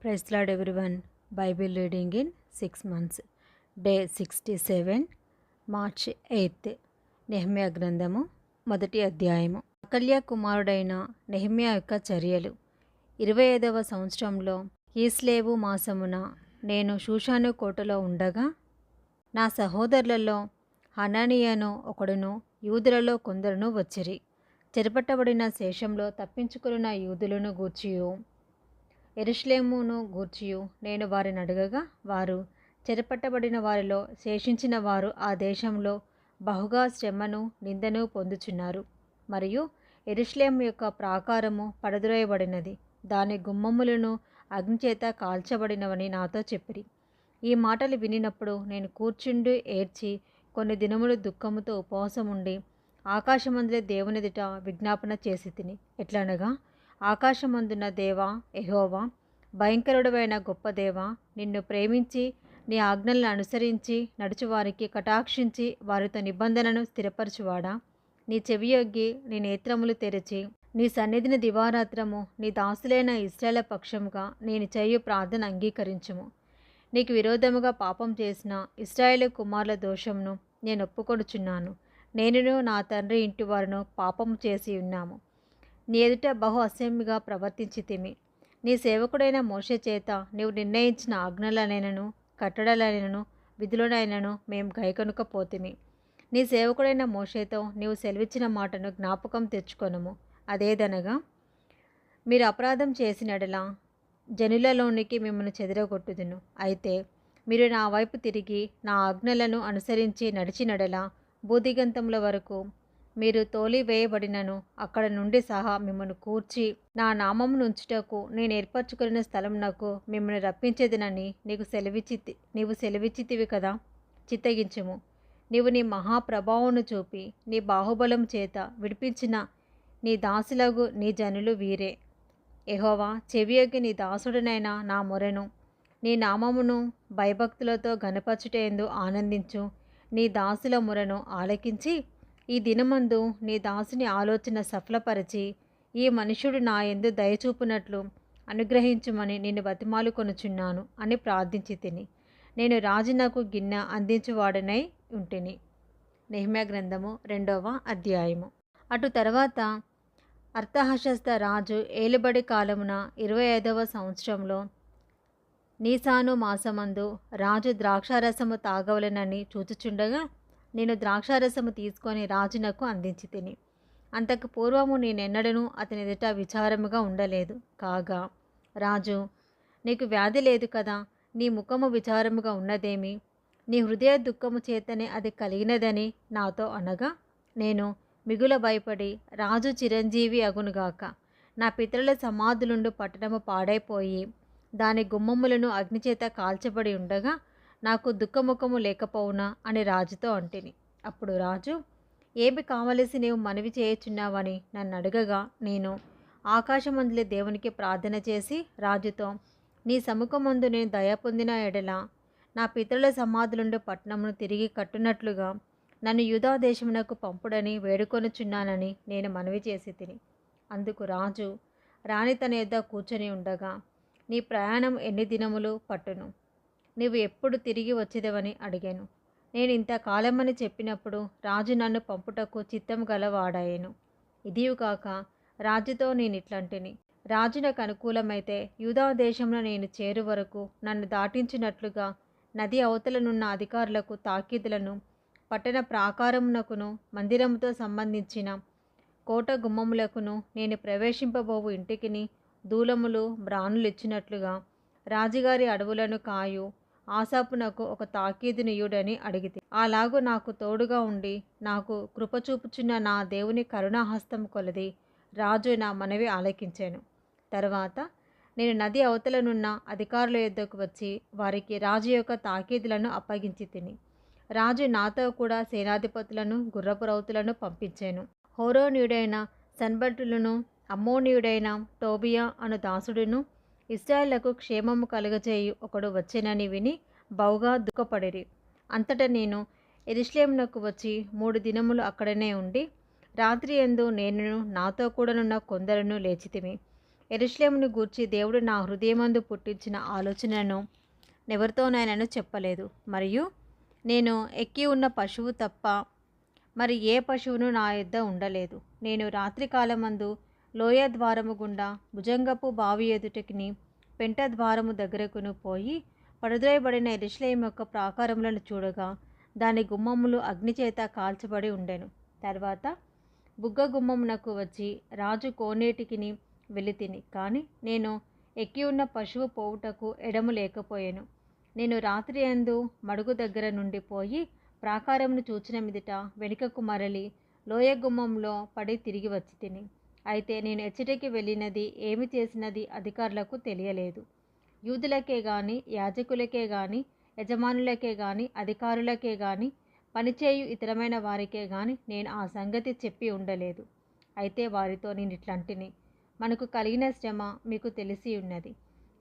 Praise the Lord everyone. Bible reading in 6 months. Day 67, March 8th. Nehemiah గ్రంథము మొదటి అధ్యాయము. అకల్య కుమారుడైన నెహెమ్యా యొక్క చర్యలు. 25వ సంవత్సరంలో కీస్లేవు మాసమున నేను షూషాను కోటలో ఉండగా నా సహోదరులలో హననీయను ఒకడును యూదులలో కొందరును వచ్చిరి. చెరపట్టబడిన శేషంలో తప్పించుకున్న యూదులను గూర్చియు యెరూషలేమును గూర్చియు నేను వారిని అడగగా వారు చెరపట్టబడిన వారిలో శేషించిన వారు ఆ దేశంలో బహుగా శ్రమను నిందను పొందుచున్నారు. మరియు యెరూషలేము యొక్క ప్రాకారము పడద్రోయబడినది, దాని గుమ్మములను అగ్నిచేత కాల్చబడినవని నాతో చెప్పిరి. ఈ మాటలు వినినప్పుడు నేను కూర్చుండి ఏడ్చి కొన్ని దినములు దుఃఖముతో ఉపవాసముండి ఆకాశమందులే దేవునిదిట విజ్ఞాపన చేసి తిని. ఎట్లనగా, ఆకాశమందున్న దేవా యెహోవా, భయంకరుడవైన గొప్ప దేవా, నిన్ను ప్రేమించి నీ ఆజ్ఞలను అనుసరించి నడుచువారికి కటాక్షించి వారితో నిబంధనను స్థిరపరచువాడా, నీ చెవియొగ్గి నీ నేత్రములు తెరిచి నీ సన్నిధిని దివారాత్రము నీ దాసులైన ఇశ్రాయేలు పక్షముగా నేను చేయు ప్రార్థన అంగీకరించుము. నీకు విరోధముగా పాపం చేసిన ఇశ్రాయేలు కుమారుల దోషమును నేను ఒప్పుకొనుచున్నాను. నేనును నా తండ్రి ఇంటి వారును పాపము చేసి ఉన్నాము. నీ ఎదుట బహు అసహ్యంగా ప్రవర్తించితిమి. నీ సేవకుడైన మోషే చేత నీవు నిర్ణయించిన ఆజ్ఞలనైనను కట్టడలైనను విధులనైనను మేము గైకొనకపోతిమి. నీ సేవకుడైన మోషేతో నీవు సెలవిచ్చిన మాటను జ్ఞాపకం తెచ్చుకొనుము. అదేదనగా, మీరు అపరాధం చేసినడలా జనులలోనికి మిమ్మల్ని చెదరగొట్టుదును. అయితే మీరు నా వైపు తిరిగి నా ఆజ్ఞలను అనుసరించి నడిచినడలా భూదిగంతముల వరకు మీరు తోలివేయబడినను అక్కడ నుండి సహా మిమ్మల్ని కూర్చి నా నామమును ఉంచుటకు నేను ఏర్పరచుకున్న స్థలమునకు మిమ్మల్ని రప్పించేదనని నీవు సెలవిచ్చితివి కదా. చిత్తగించుము. నీవు నీ మహాప్రభావమును చూపి నీ బాహుబలం చేత విడిపించిన నీ దాసులగు నీ జనులు వీరే. యెహోవా, చెవియొగ్గి నీ దాసుడనైన నా మొరెను నీ నామమును భయభక్తులతో ఘనపరచుటయందు ఆనందించు. నీ దాసుల మొరను ఆలకించి ఈ దినమందు నీ దాసుని ఆలోచన సఫలపరిచి ఈ మనుష్యుడు నా యందు దయచూపునట్లు అనుగ్రహించుమని నిన్ను బతిమాలు కొనుచున్నాను అని ప్రార్థించి తిని. నేను రాజునకు గిన్నె అందించువాడనై ఉంటిని. నెహెమ్యా గ్రంథము 2వ అధ్యాయము. అటు తర్వాత అర్తహషస్త రాజు ఏలుబడి కాలమున 25వ సంవత్సరంలో నీసాను మాసమందు రాజు ద్రాక్షారసము తాగవలెనని చూచుచుండగా నేను ద్రాక్షారసము తీసుకొని రాజునకు అందించి తిని. అంతకు పూర్వము నేనెన్నడూ అతని ఎదుట విచారముగా ఉండలేదు. కాగా రాజు, నీకు వ్యాధి లేదు కదా, నీ ముఖము విచారముగా ఉన్నదేమి, నీ హృదయ దుఃఖము చేతనే అది కలిగినదని నాతో అనగా, నేను మిగుల భయపడి, రాజు చిరంజీవి అగునుగాక, నా పితరుల సమాధులుండు పట్టణము పాడైపోయి దాని గుమ్మములను అగ్నిచేత కాల్చబడి ఉండగా నాకు దుఃఖముఖము లేకపోవునా అని రాజుతో అంటిని. అప్పుడు రాజు, ఏమి కావలసి నీవు మనవి చేయుచున్నావని నన్ను అడగగా, నేను ఆకాశమందులే దేవునికి ప్రార్థన చేసి రాజుతో, నీ సముఖమందు నేను దయ పొందిన ఎడల నా పితరుల సమాధులుండు పట్టణమును తిరిగి కట్టునట్లుగా నన్ను యూదా దేశమునకు పంపుడని వేడుకొనుచున్నానని నేను మనవి చేసి తిని. అందుకు రాజు రాణి తన యొద్ద కూర్చొని ఉండగా, నీ ప్రయాణం ఎన్ని దినములు పట్టును, నీవు ఎప్పుడు తిరిగి వచ్చేదవని అడిగాను. నేను ఇంతకాలమని చెప్పినప్పుడు రాజు నన్ను పంపుటకు చిత్తం గలవాడాయెను. ఇదియుగాక రాజుతో నేను ఇట్లంటిని, రాజు నాకు అనుకూలమైతే యూదా దేశంలో నేను చేరు వరకు నన్ను దాటించినట్లుగా నది అవతలనున్న అధికారులకు తాకీదులను, పట్టణ ప్రాకారమునకును మందిరముతో సంబంధించిన కోట గుమ్మములకును నేను ప్రవేశింపబోవు ఇంటికిని దూలములు బ్రానులు ఇచ్చినట్లుగా రాజుగారి అడవులను కాయు ఆసాపునకు ఒక తాకీదునియుడని అడిగితే, అలాగూ నాకు తోడుగా ఉండి నాకు కృపచూపుచున్న నా దేవుని కరుణాహస్తం కొలది రాజు నా మనవి ఆలకించాను. తర్వాత నేను నది అవతలనున్న అధికారుల యొద్దకు వచ్చి వారికి రాజు యొక్క తాకీదులను అప్పగించి తిని. రాజు నాతో కూడా సేనాధిపతులను గుర్రపు రౌతులను పంపించాను. హోరోనీయుడైన సన్బల్లును అమ్మోనీయుడైన టోబియా అను దాసుడును ఇశ్రాయేలుకు క్షేమము కలుగజేయు ఒకడు వచ్చెనని విని బహుగా దుఃఖపడిరి. అంతటా నేను యెరూషలేమునకు వచ్చి 3 దినములు అక్కడనే ఉండి రాత్రి యందు నేనును నాతో కూడానున్న కొందరును లేచితిమి. యెరూషలేమును గూర్చి దేవుడు నా హృదయమందు పుట్టించిన ఆలోచనను ఎవరితోనైనాను చెప్పలేదు. మరియు నేను ఎక్కి ఉన్న పశువు తప్ప మరి ఏ పశువును నా యొద్ద ఉండలేదు. నేను రాత్రికాలమందు లోయ ద్వారము గుండా భుజంగపు బావి ఎదుటికిని పెంట ద్వారము దగ్గరకును పోయి పడుద్రోయబడిన యెరూషలేము యొక్క ప్రాకారములను చూడగా దాని గుమ్మములు అగ్నిచేత కాల్చబడి ఉండెను. తర్వాత బుగ్గ గుమ్మమునకు వచ్చి రాజు కోనేటికిని వెళితిని. కానీ నేను ఎక్కి ఉన్న పశువు పోవుటకు ఎడము లేకపోయాను. నేను రాత్రి యందు మడుగు దగ్గర నుండి పోయి ప్రాకారమును చూచిన మీదట వెనుకకు మరలి లోయ గుమ్మంలో పడి తిరిగి వచ్చి తిని. అయితే నేను ఎచ్చటికి వెళ్ళినది ఏమి చేసినది అధికారులకు తెలియలేదు. యూదులకే గాని యాజకులకే గాని యజమానులకే గాని అధికారులకే గాని పనిచేయు ఇతరమైన వారికే గాని నేను ఆ సంగతి చెప్పి ఉండలేదు. అయితే వారితో నేను ఇట్లంటిని, మనకు కలిగిన శ్రమ మీకు తెలిసి ఉన్నది.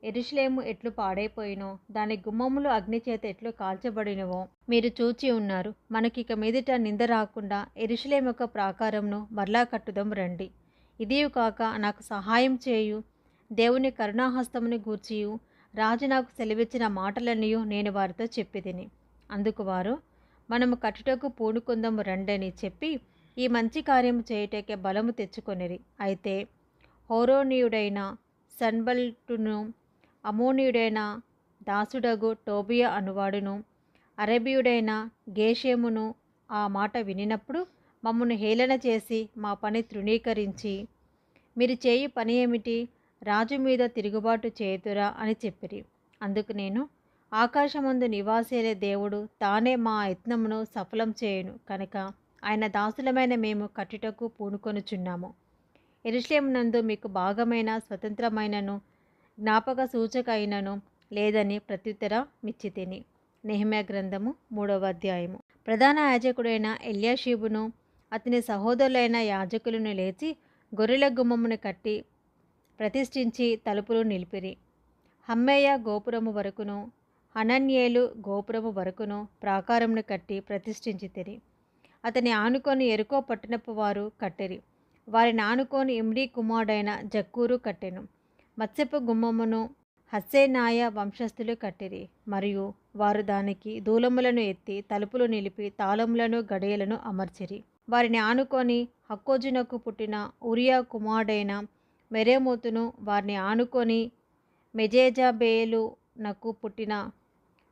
యెరూషలేము ఎట్లు పాడైపోయినో, దాని గుమ్మములు అగ్నిచేత ఎట్లు కాల్చబడినవో మీరు చూచి ఉన్నారు. మనకిక మీదట నింద రాకుండా యెరూషలేము యొక్క ప్రాకారంను మరలా కట్టుదాం రండి. ఇదియు కాక నాకు సహాయం చేయు దేవుని కరుణాహస్తముని గూర్చియు రాజు నాకు సెలవిచ్చిన మాటలన్నీ నేను వారితో చెప్పితిని. అందుకు వారు, మనము కట్టుటకు పూనుకుందాము రండని చెప్పి ఈ మంచి కార్యము చేయుటకే బలము తెచ్చుకొనిరి. అయితే హోరోనీయుడైన సన్బల్టును, అమోనీయుడైన దాసుడగు టోబియా అనువాడును, అరబీయుడైన గేషేమును ఆ మాట వినినప్పుడు మమ్మను హేళన చేసి మా పని తృణీకరించి, మీరు చేయు పని ఏమిటి? రాజు మీద తిరుగుబాటు చేయుదురా అని చెప్పిరి. అందుకు నేను, ఆకాశమందు నివాసైన దేవుడు తానే మా యత్నమును సఫలం చేయును కనుక ఆయన దాసులమైన మేము కట్టుటకు పూనుకొనుచున్నాము. యెరూషలేమునందు మీకు భాగమైన స్వతంత్రమైనను జ్ఞాపక సూచక అయినను లేదని ప్రత్యుత్తరమిచ్చితిని. నెహెమ్యా గ్రంథము 3వ అధ్యాయము. ప్రధాన యాజకుడైన ఎల్యాషీబును అతని సహోదరులైన యాజకులను లేచి గొర్రెల గుమ్మమును కట్టి ప్రతిష్ఠించి తలుపులు నిలిపిరి. హమ్మేయ గోపురము వరకును హనన్యేలు గోపురము వరకును ప్రాకారమును కట్టి ప్రతిష్ఠించితిరి. అతని ఆనుకొని ఎరుకో పట్టణపు వారు కట్టిరి. వారిని ఆనుకొని ఇమ్రీ కుమారుడైన జక్కూరు కట్టెను. మత్స్యపు గుమ్మమును హస్సేనాయ వంశస్థులు కట్టిరి. మరియు వారు దానికి దూలములను ఎత్తి తలుపులు నిలిపి తాళములను గడియలను అమర్చిరి. వారిని ఆనుకొని హక్కోజునకు పుట్టిన ఉరియా కుమారుడైన మెరేమోతును, వారిని ఆనుకొని మెజేజబేలునకు పుట్టిన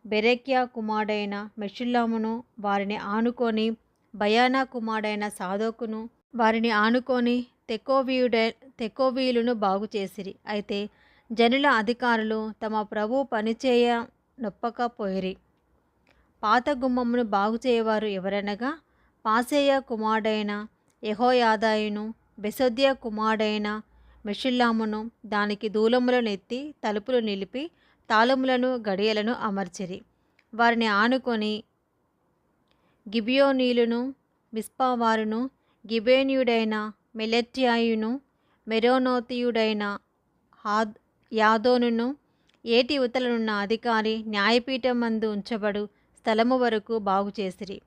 బెరెక్యా కుమారుడైన మెషుల్లామును, వారిని ఆనుకొని బయానా కుమారుడైన సాదోకును, వారిని ఆనుకొని తెకోవీయులను బాగు చేసిరి. అయితే జనుల అధికారులు తమ ప్రభు పనిచేయ నొప్పకపోయిరి. పాత గుమ్మమును బాగు చేయవారు ఎవరనగా పాసేయ కుమారుడైన యెహోయాదాయును, బెసొద్య కుమారుడైన మెషుల్లామును దానికి దూలములను ఎత్తి తలుపులు నిలిపి తాళములను గడియలను అమర్చిరి. వారిని ఆనుకొని గిబియోనీయులను, మిస్పావారును, గిబేనీయుడైన మెలెట్యాయును, మెరోనోతీయుడైన యాదోనును, ఏటి ఉతలనున్న అధికారి న్యాయపీఠం మందు ఉంచబడు స్థలము వరకు బాగు చేసిరి.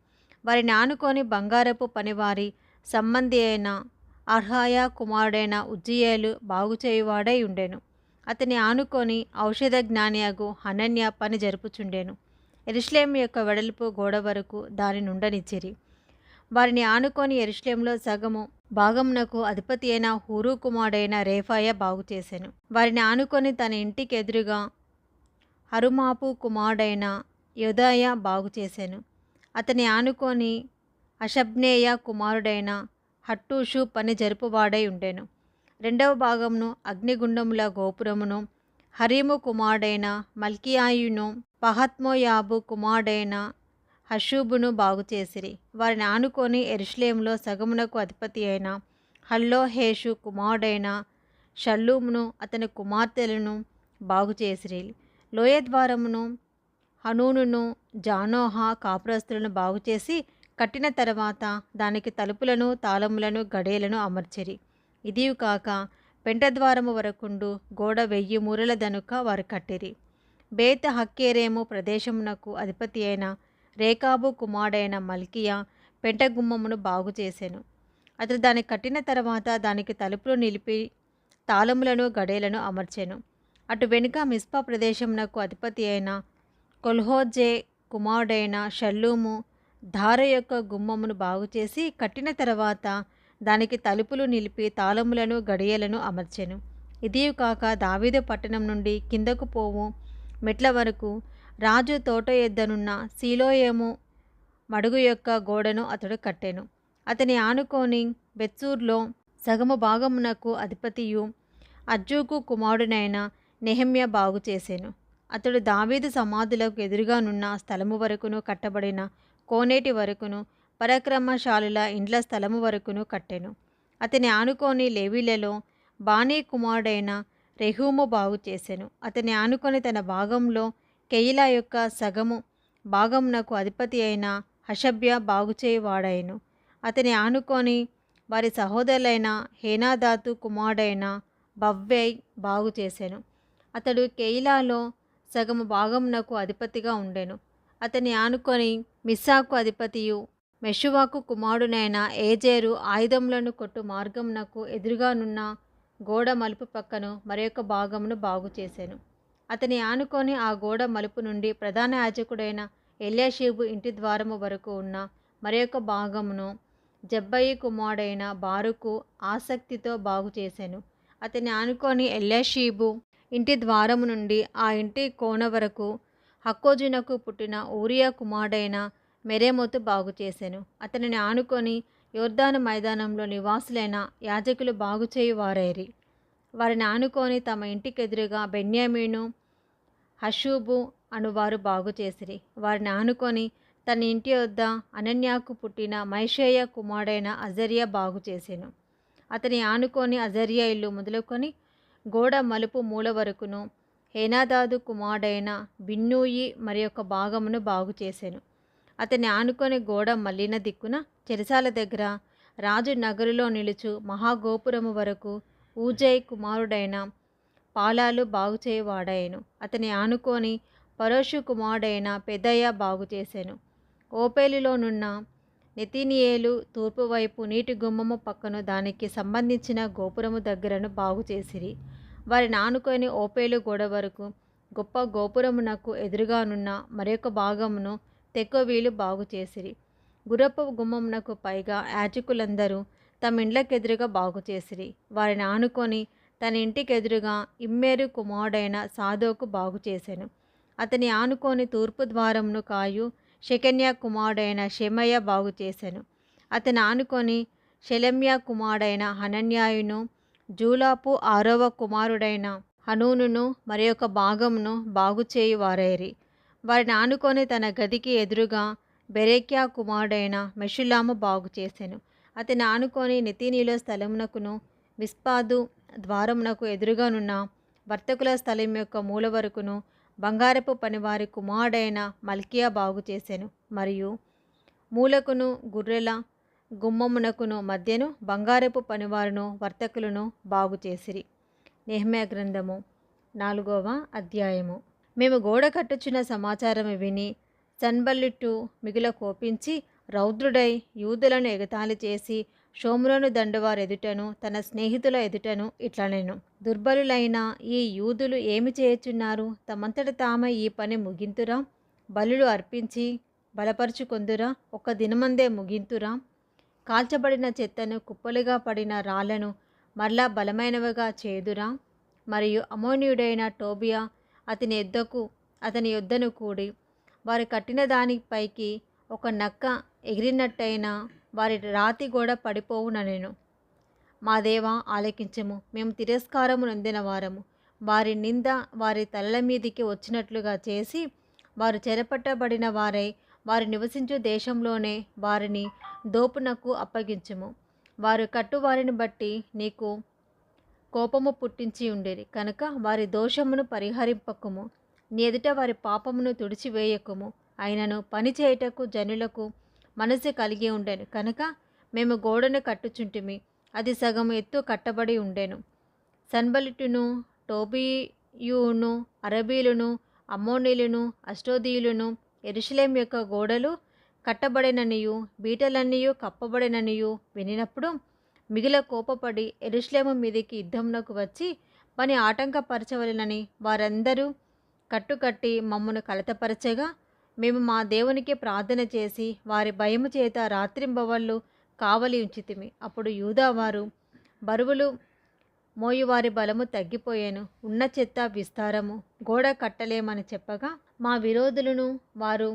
వారిని ఆనుకొని బంగారపు పనివారి సంబంధి అయిన అర్హాయా కుమారుడైన ఉజ్జియేలు బాగు చేయువాడై ఉండెను. అతని ఆనుకొని ఔషధ జ్ఞానియగు హనన్య పని జరుపుచుండెను. యెరూషలేము యొక్క వెడల్పు గోడ వరకు దాని నుండనిచ్చిరి. వారిని ఆనుకొని యెరూషలేములో సగము భాగమునకు అధిపతి అయిన హూరు కుమారుడైన రేఫాయ బాగు చేసెను. వారిని ఆనుకొని తన ఇంటికి ఎదురుగా హరుమాపు కుమారుడైన యోదాయ బాగు చేసెను. అతని ఆనుకొని అషబ్నేయ కుమారుడైన హట్టూషు పని జరుపువాడై ఉండెను. రెండవ భాగమును అగ్నిగుండముల గోపురమును హరీము కుమారుడైన మల్కియాయును, పహత్మోయాబు కుమారుడైన హషూబును బాగు చేసిరి. వారిని ఆనుకొని యెరూషలేములో సగమునకు అధిపతి అయిన హల్లోహేషు కుమారుడైన షల్లూమును అతని కుమార్తెలను బాగు చేసిరి. లోయ ద్వారమును హనూనును జానోహ కాపురస్తులను బాగు చేసి కట్టిన తర్వాత దానికి తలుపులను తాళములను గడియలను అమర్చిరి. ఇదియు కాక పెంట ద్వారము వరకుండు గోడ 1000 మూరల దనుక వారు కట్టిరి. బేత్ హక్కేరేము ప్రదేశమునకు అధిపతి అయిన రేకాబు కుమారుడైన మల్కియా పెంట గుమ్మమును బాగు చేసెను. అతడు దాన్ని కట్టిన తర్వాత దానికి తలుపులు నిలిపి తాళములను గడియలను అమర్చెను. అటు వెనుక మిస్పా ప్రదేశమునకు అధిపతి అయిన కొల్హోజే కుమారుడైన షల్లూము ధార యొక్క గుమ్మమును బాగుచేసి కట్టిన తర్వాత దానికి తలుపులు నిలిపి తాళములను గడియలను అమర్చెను. ఇదియు కాక దావీదు పట్టణం నుండి కిందకు పోవు మెట్ల వరకు రాజు తోట యొద్దనున్న సీలోయము మడుగు యొక్క గోడను అతడు కట్టెను. అతని ఆనుకొని బెత్సూర్లో సగము భాగమునకు అధిపతియు అజ్జూకు కుమారుడైన నెహెమ్యా బాగు చేసెను. అతడు దావీదు సమాధులకు ఎదురుగానున్న స్థలము వరకును కట్టబడిన కోనేటి వరకును పరాక్రమశాలుల ఇండ్ల స్థలము వరకును కట్టెను. అతని ఆనుకొని లేవీలలో బానీ కుమారుడైన రెహూము బాగు చేసెను. అతని ఆనుకొని తన భాగంలో కెయిలా యొక్క సగము భాగమునకు అధిపతి అయిన హషబ్య బాగుచేయువాడాయెను. అతని ఆనుకొని వారి సహోదరులైన హేనాదాతు కుమారుడైన బవ్వై బాగు చేసెను. అతడు కెయిలాలో సగము భాగమునకు అధిపతిగా ఉండెను. అతని ఆనుకొని మిస్సాకు అధిపతియు మెషువాకు కుమారుడైన ఏజేరు ఆయుధములను కొట్టు మార్గమునకు ఎదురుగానున్న గోడ మలుపు పక్కను మరొక భాగమును బాగు చేసెను. అతని ఆనుకొని ఆ గోడ మలుపు నుండి ప్రధాన యాజకుడైన ఎల్యాషీబు ఇంటి ద్వారము వరకు ఉన్న మరొక భాగమును జబ్బయి కుమారుడైన బారుకు ఆసక్తితో బాగు చేసెను. అతని ఆనుకొని ఎల్యాషీబు ఇంటి ద్వారము నుండి ఆ ఇంటి కోన వరకు హక్కోజునకు పుట్టిన ఊరియా కుమారుడైన మెరేమోతు బాగు చేసెను. అతనిని ఆనుకొని యొర్దాను మైదానంలో నివాసులైన యాజకులు బాగుచేయువారైరి. వారిని ఆనుకొని తమ ఇంటికెదురుగా బెన్యామీను హషూబు అనువారు బాగు చేసిరి. వారిని ఆనుకొని తన ఇంటి వద్ద అనన్యాకు పుట్టిన మైషేయ కుమారుడైన అజర్యా బాగు చేసెను. అతని ఆనుకొని అజర్యా ఇల్లు మొదలుకొని గోడ మలుపు మూల వరకును హేనాదాదు కుమారుడైన బిన్నూయి మరి యొక్క భాగమును బాగు చేసెను. అతని ఆనుకొని గోడ మల్లిన దిక్కున చెరసాల దగ్గర రాజు నగరులో నిలుచు మహాగోపురము వరకు ఊజై కుమారుడైన పాలాలు బాగుచేయువాడాయెను. అతని ఆనుకొని పరోషు కుమారుడైన పెదయ్య బాగు చేసెను. ఓపేలులోనున్న నెతీనియేలు తూర్పు వైపు నీటి గుమ్మము పక్కను దానికి సంబంధించిన గోపురము దగ్గరను బాగు చేసిరి. వారిని ఆనుకొని ఓపేలు గోడ వరకు గొప్ప గోపురమునకు ఎదురుగానున్న మరొక భాగమును తెకోవీలు బాగు చేసిరి. గుర్రపు గుమ్మమునకు పైగా యాజకులందరూ తమ ఇండ్లకెదురుగా బాగు చేసిరి. వారిని ఆనుకొని తన ఇంటికెదురుగా ఇమ్మేరు కుమారుడైన సాదోకు బాగు చేసెను. అతని ఆనుకొని తూర్పు ద్వారమును కాయు షెకన్యా కుమారుడైన షెమయ బాగు చేసెను. అతని ఆనుకొని షెలెమ్యా కుమారుడైన హనన్యాయును జూలాపు 6వ కుమారుడైన హనూనును మరి ఒక భాగమును బాగుచేయువారైరి. వారిని ఆనుకొని తన గదికి ఎదురుగా బెరేక్యా కుమారుడైన మెషుల్లాము బాగు చేసెను. అతని ఆనుకొని నెతీనీలో స్థలమునకును మిస్పాదు ద్వారమునకు ఎదురుగానున్న వర్తకుల స్థలం యొక్క మూల వరకును బంగారపు పనివారి కుమారుడైన మల్కియా బాగు చేసెను. మరియు మూలకును గుర్రెల గుమ్మమునకును మధ్యను బంగారపు పనివారును వర్తకులను బాగు చేసిరి. నెహెమ్యా గ్రంథము 4వ అధ్యాయము. మేము గోడ కట్టుచున్న సమాచారము విని సన్బల్లిట్టు మిగుల కోపించి రౌద్రుడై యూదులను ఎగతాళి చేసి షోమ్రోను దండువారి ఎదుటను తన స్నేహితుల ఎదుటను ఇట్లనెను. దుర్బలులైన ఈ యూదులు ఏమి చేయుచున్నారు? తమంతట తామే ఈ పని ముగింతురా? బలులు అర్పించి బలపరుచుకొందురా? ఒక్క దినమందే ముగింతురా? కాల్చబడిన చెత్తను కుప్పలుగా పడిన రాళ్లను మరలా బలమైనవిగా చేదురా? మరియు అమోనీయుడైన టోబియా అతని యొద్దను కూడి వారు కట్టిన దానిపైకి ఒక నక్క ఎగిరినట్టయినా వారి రాతి గోడ పడిపోవుననెను. మా దేవా, ఆలకించము. మేము తిరస్కారము నొందిన వారము. వారి నింద వారి తలల మీదికి వచ్చినట్లుగా చేసి వారు చెరపట్టబడిన వారై వారు నివసించు దేశంలోనే వారిని దోపునకు అప్పగించుము. వారు కట్టువారిని బట్టి నీకు కోపము పుట్టించి ఉండిరి కనుక వారి దోషమును పరిహరింపకుము. నీ ఎదుట వారి పాపమును తుడిచివేయకుము. అయినను పని చేయుటకు జనులకు మనసు కలిగి ఉండెను కనుక మేము గోడను కట్టుచుంటిమి. అది సగం ఎత్తు కట్టబడి ఉండెను. సన్బలిటును టోబియును అరబీలును అమ్మోనీయులను అష్టోదీయులను యెరూషలేము యొక్క గోడలు కట్టబడిననియు బీటలన్నీయు కప్పబడిననియు వినినప్పుడు మిగిల కోపపడి యెరూషలేము మీదికి యుద్ధమునకు వచ్చి పని ఆటంకపరచవలెనని వారందరూ కట్టుకట్టి మమ్మను కలతపరచగా మేము మా దేవునికి ప్రార్థన చేసి వారి భయము చేత రాత్రింబవళ్ళు కావలి ఉంచితిమి. అప్పుడు యూదావారు బరువులు మోయువారి బలము తగ్గిపోయాను, ఉన్న చెత్త విస్తారము గోడ కట్టలేమని చెప్పగా మా విరోధులను వారు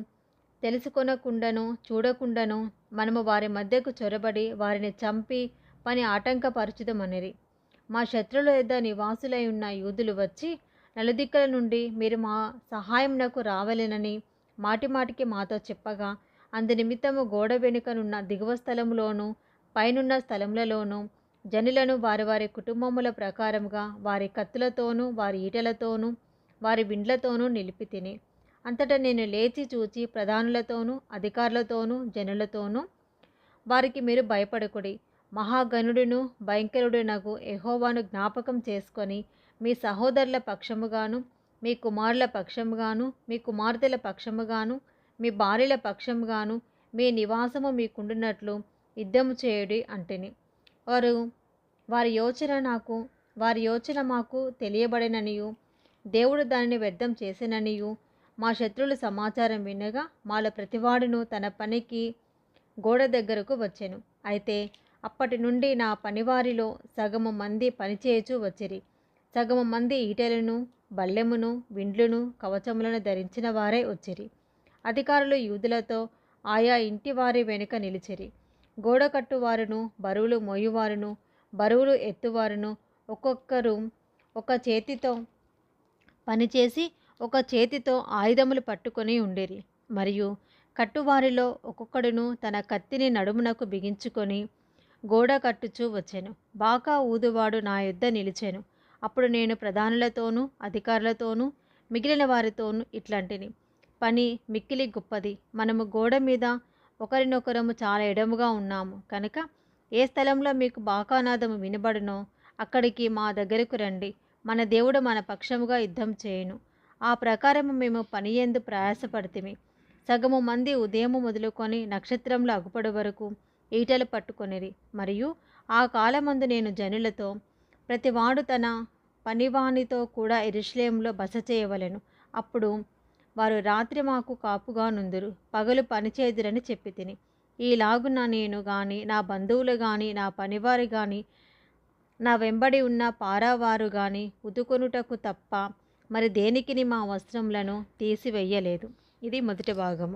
తెలుసుకొనకుండాను చూడకుండాను మనము వారి మధ్యకు చొరబడి వారిని చంపి పని ఆటంకపరచుదమనిరి. మా శత్రువుల యొద్ద నివాసులై ఉన్న యూదులు వచ్చి నలుదిక్కుల నుండి మీరు మా సహాయమునకు రావలెనని మాటిమాటికి మాతో చెప్పగా అందునిమిత్తము గోడ వెనుకనున్న దిగువ స్థలములోను పైనున్న స్థలములలోనూ జనులను వారి వారి కుటుంబముల ప్రకారముగా వారి కత్తులతోనూ వారి ఈటలతోనూ వారి విండ్లతోనూ నిలిపి తిని అంతటా నేను లేచి చూచి ప్రధానులతోనూ అధికారులతోనూ జనులతోనూ వారికి మీరు భయపడకుడి, మహాగణుడును భయంకరుడునగు యెహోవాను జ్ఞాపకం చేసుకొని మీ సహోదరుల పక్షముగాను మీ కుమారుల పక్షముగాను మీ కుమార్తెల పక్షముగాను మీ భార్యల పక్షముగాను మీ నివాసము మీకుండునట్లు యుద్ధము చేయుడి అంటిని. వారి యోచన మాకు తెలియబడిననియు దేవుడు దానిని వ్యర్థం చేసిననియు మా శత్రువులు సమాచారం వినగా మాలో ప్రతివాడును తన పనికి గోడ దగ్గరకు వచ్చెను. అయితే అప్పటి నుండి నా పనివారిలో సగము మంది పనిచేయచూ వచ్చిరి, సగము మంది ఈటెలను బల్లెమును విండ్లును కవచములను ధరించిన వారే వచ్చిరి. అధికారులు యూదులతో ఆయా ఇంటి వారి వెనుక నిలిచిరి. గోడ కట్టువారును బరువులు మోయువారును బరువులు ఎత్తువారును ఒక్కొక్కరు ఒక చేతితో పనిచేసి ఒక చేతితో ఆయుధములు పట్టుకొని ఉండిరి. మరియు కట్టువారిలో ఒక్కొక్కడును తన కత్తిని నడుమునకు బిగించుకొని గోడ కట్టుచూ వచ్చెను. బాకా ఊదువాడు నా యొద్ద నిలిచెను. అప్పుడు నేను ప్రధానులతోనూ అధికారులతోనూ మిగిలిన వారితోనూ ఇట్లాంటిని, పని మిక్కిలి గొప్పది, మనము గోడ మీద ఒకరినొకరము చాలా ఎడముగా ఉన్నాము కనుక ఏ స్థలంలో మీకు బాకానాదము వినబడునో అక్కడికి మా దగ్గరకు రండి, మన దేవుడు మన పక్షముగా యుద్ధం చేయును. ఆ ప్రకారము మేము పనియందు ప్రయాసపడితిమి. సగము మంది ఉదయము మొదలుకొని నక్షత్రంలో అగుపడు వరకు ఈటలు పట్టుకొనిరి. మరియు ఆ కాలమందు నేను జనులతో ప్రతివాడు తన పనివానితో కూడా యెరూషలేములో బస చేయవలెను, అప్పుడు వారు రాత్రి మాకు కాపుగా నుందురు, పగలు పనిచేయుదురని చెప్పి తిని. ఈలాగున నేను గాని నా బంధువులు గాని నా పనివారు గాని నా వెంబడి ఉన్న పారావారు గాని ఉతుకొనుటకు తప్ప మరి దేనికిని మా వస్త్రములను తీసివేయలేదు. ఇది మొదటి భాగము.